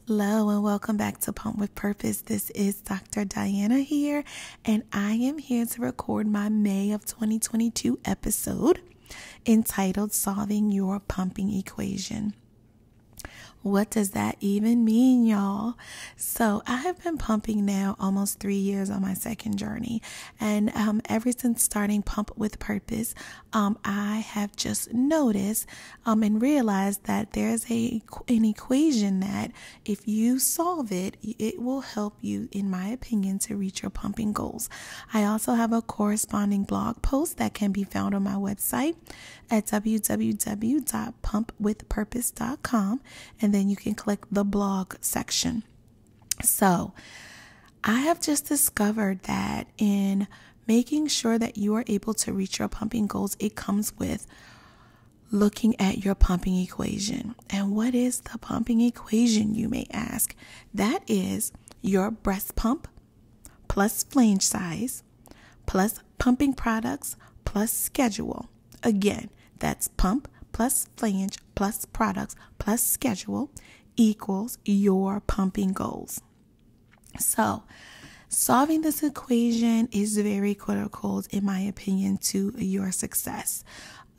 Hello and welcome back to Pump with Purpose. This is Dr. Diana here, and I am here to record my May of 2022 episode entitled Solving Your Pumping Equation. What does that even mean, y'all? So I have been pumping now almost 3 years on my second journey. And ever since starting Pump with Purpose, I have just noticed and realized that there's an equation that if you solve it, it will help you, in my opinion, to reach your pumping goals. I also have a corresponding blog post that can be found on my website at www.pumpwithpurpose.com, and then you can click the blog section. So I have just discovered that in making sure that you are able to reach your pumping goals, it comes with looking at your pumping equation. And what is the pumping equation, you may ask? That is your breast pump plus flange size plus pumping products plus schedule. Again, that's pump plus flange plus products plus schedule equals your pumping goals. So, solving this equation is very critical, in my opinion, to your success.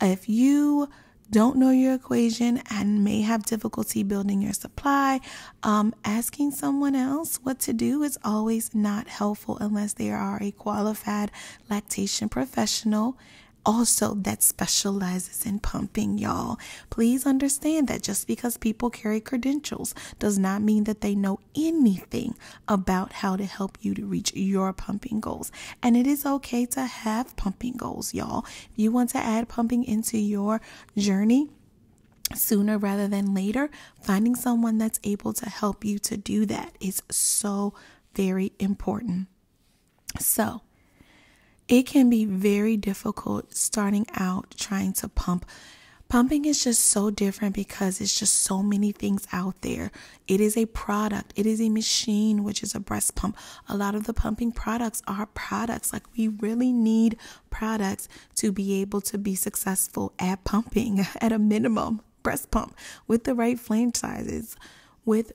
If you don't know your equation and may have difficulty building your supply, asking someone else what to do is always not helpful unless they are a qualified lactation professional also that specializes in pumping, y'all. Please understand that just because people carry credentials does not mean that they know anything about how to help you to reach your pumping goals. And it is okay to have pumping goals, y'all. If you want to add pumping into your journey sooner rather than later, finding someone that's able to help you to do that is so very important. So, it can be very difficult starting out trying to pump. Pumping is just so different because it's just so many things out there. It is a product. It is a machine, which is a breast pump. A lot of the pumping products are products. Like, we really need products to be able to be successful at pumping at a minimum. Breast pump with the right flange sizes, with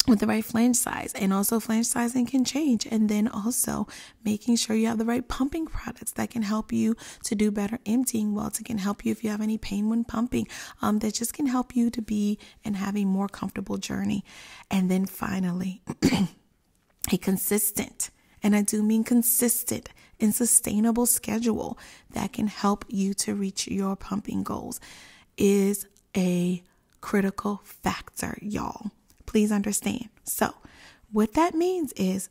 the right flange size, and also flange sizing can change. And then also making sure you have the right pumping products that can help you to do better emptying wells. It can help you if you have any pain when pumping, that just can help you to be and have a more comfortable journey. And then finally, a consistent, and I do mean consistent and sustainable schedule that can help you to reach your pumping goals is a critical factor, y'all. Please understand. So what that means is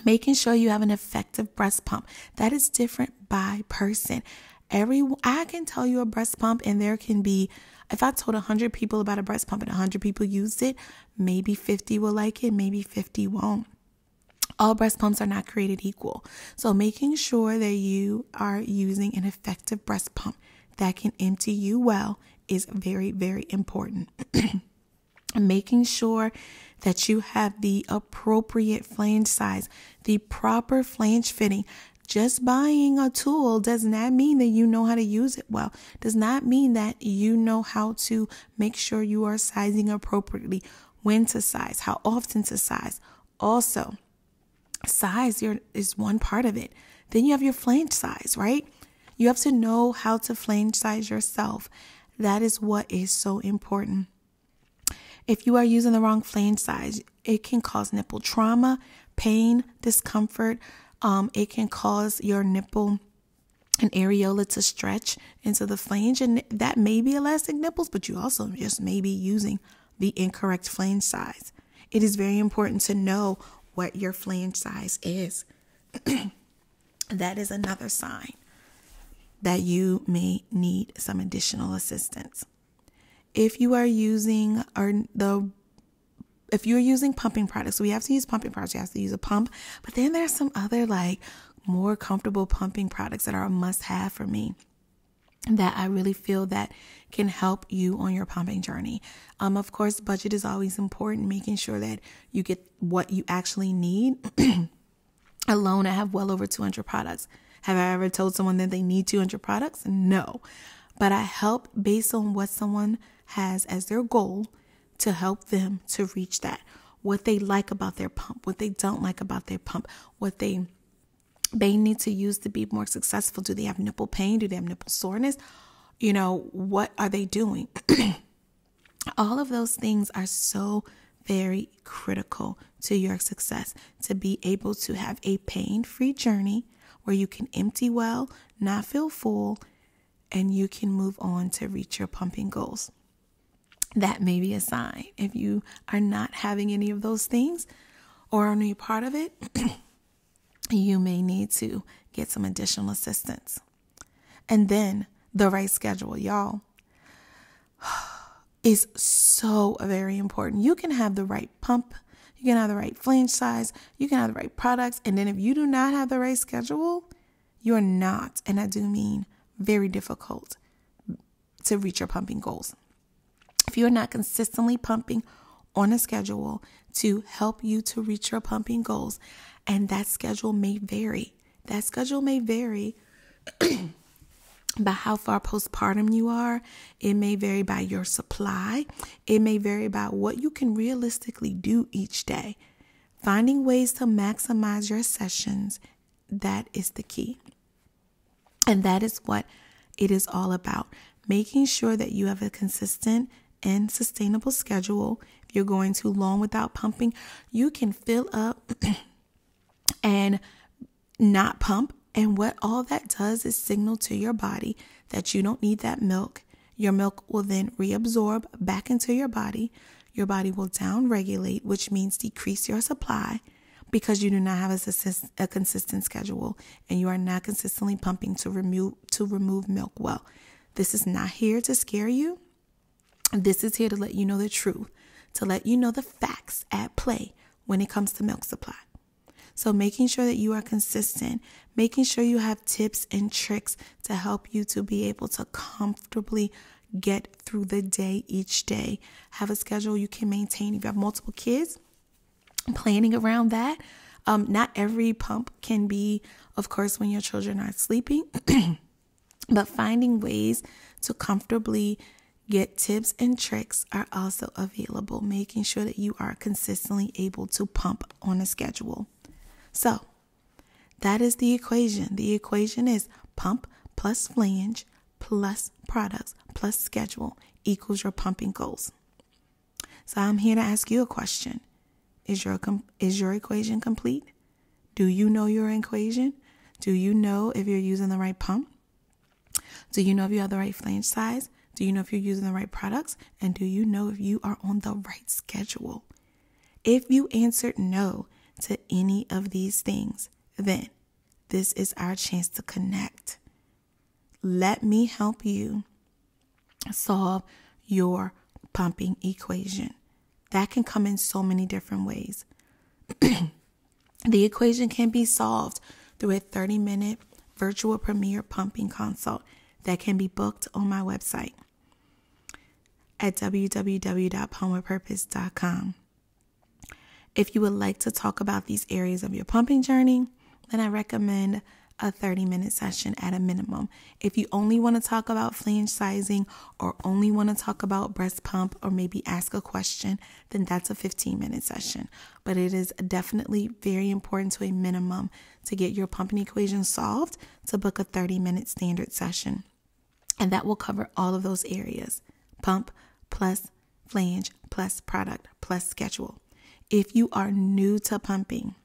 making sure you have an effective breast pump. That is different by person. I can tell you a breast pump, and there can be, if I told 100 people about a breast pump and 100 people used it, maybe 50 will like it, maybe 50 won't. All breast pumps are not created equal. So making sure that you are using an effective breast pump that can empty you well is very, very important. Making sure that you have the appropriate flange size, the proper flange fitting. Just buying a tool does not mean that you know how to use it well. Does not mean that you know how to make sure you are sizing appropriately, when to size, how often to size. Also, size is one part of it. Then you have your flange size, right? You have to know how to flange size yourself. That is what is so important. If you are using the wrong flange size, it can cause nipple trauma, pain, discomfort. It can cause your nipple and areola to stretch into the flange, and that may be elastic nipples, but you also just may be using the incorrect flange size. It is very important to know what your flange size is. That is another sign that you may need some additional assistance. If you are using pumping products, so we have to use pumping products, you have to use a pump, but then there's some other more comfortable pumping products that are a must-have for me that I really feel that can help you on your pumping journey. Of course, budget is always important, making sure that you get what you actually need. Alone, I have well over 200 products. Have I ever told someone that they need 200 products? No. But I help based on what someone has as their goal to help them to reach that. What they like about their pump, what they don't like about their pump, what they need to use to be more successful. Do they have nipple pain? Do they have nipple soreness? What are they doing? All of those things are so very critical to your success, to be able to have a pain-free journey where you can empty well, not feel full, and you can move on to reach your pumping goals. That may be a sign. If you are not having any of those things or only a part of it, you may need to get some additional assistance. And then the right schedule, y'all, is so very important. You can have the right pump, you can have the right flange size, you can have the right products, and then if you do not have the right schedule, you're not, and I do mean very difficult to reach your pumping goals. If you're not consistently pumping on a schedule to help you to reach your pumping goals, and that schedule may vary. That schedule may vary by how far postpartum you are. It may vary by your supply. It may vary by what you can realistically do each day. Finding ways to maximize your sessions, that is the key. And that is what it is all about. Making sure that you have a consistent and sustainable schedule. If you're going too long without pumping, you can fill up and not pump. And what all that does is signal to your body that you don't need that milk. Your milk will then reabsorb back into your body. Your body will downregulate, which means decrease your supply because you do not have a consistent schedule and you are not consistently pumping to remove milk well. This is not here to scare you. This is here to let you know the truth, to let you know the facts at play when it comes to milk supply. So making sure that you are consistent, making sure you have tips and tricks to help you to be able to comfortably get through the day each day. Have a schedule you can maintain. If you have multiple kids, planning around that. Not every pump can be, of course, when your children are sleeping, but finding ways to comfortably get tips and tricks are also available, making sure that you are consistently able to pump on a schedule. So that is the equation. The equation is pump plus flange plus products plus schedule equals your pumping goals. So I'm here to ask you a question. Is your equation complete? Do you know your equation? Do you know if you're using the right pump? Do you know if you have the right flange size? Do you know if you're using the right products? And do you know if you are on the right schedule? If you answered no to any of these things, then this is our chance to connect. Let me help you solve your pumping equation. That can come in so many different ways. The equation can be solved through a 30-minute virtual premier pumping consult that can be booked on my website at www.pumpwithpurpose.com. If you would like to talk about these areas of your pumping journey, then I recommend a 30-minute session at a minimum. If you only want to talk about flange sizing or only want to talk about breast pump or maybe ask a question, then that's a 15-minute session. But it is definitely very important to a minimum to get your pumping equation solved to book a 30-minute standard session. And that will cover all of those areas: pump plus flange plus product plus schedule. If you are new to pumping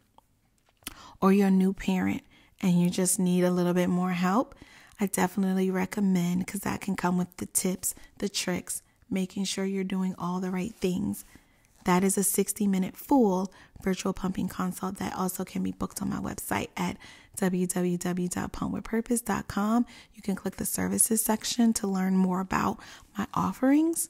or you're a new parent and you just need a little bit more help, I definitely recommend, because that can come with the tips, the tricks, making sure you're doing all the right things. That is a 60-minute full virtual pumping consult that also can be booked on my website at www.pumpwithpurpose.com. You can click the services section to learn more about my offerings.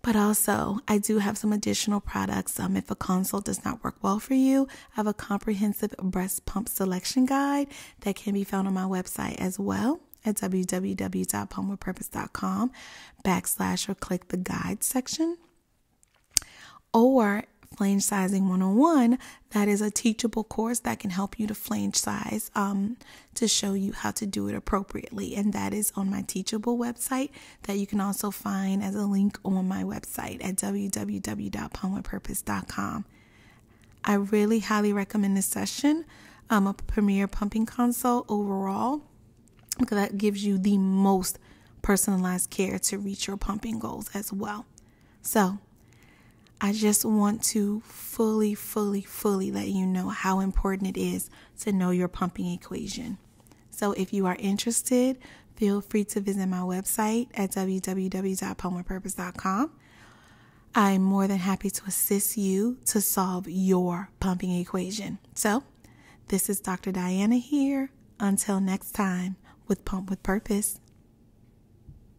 But also, I do have some additional products. If a consult does not work well for you, I have a comprehensive breast pump selection guide that can be found on my website as well at www.pumpwithpurpose.com / or click the guide section. Or Flange Sizing 101, that is a teachable course that can help you to flange size to show you how to do it appropriately. And that is on my Teachable website that you can also find as a link on my website at www.pumpwithpurpose.com. I really highly recommend this session, a Premier Pumping Consult overall, because that gives you the most personalized care to reach your pumping goals as well. So I just want to fully let you know how important it is to know your pumping equation. So if you are interested, feel free to visit my website at www.pumpwithpurpose.com. I'm more than happy to assist you to solve your pumping equation. So this is Dr. Diana here. Until next time with Pump with Purpose.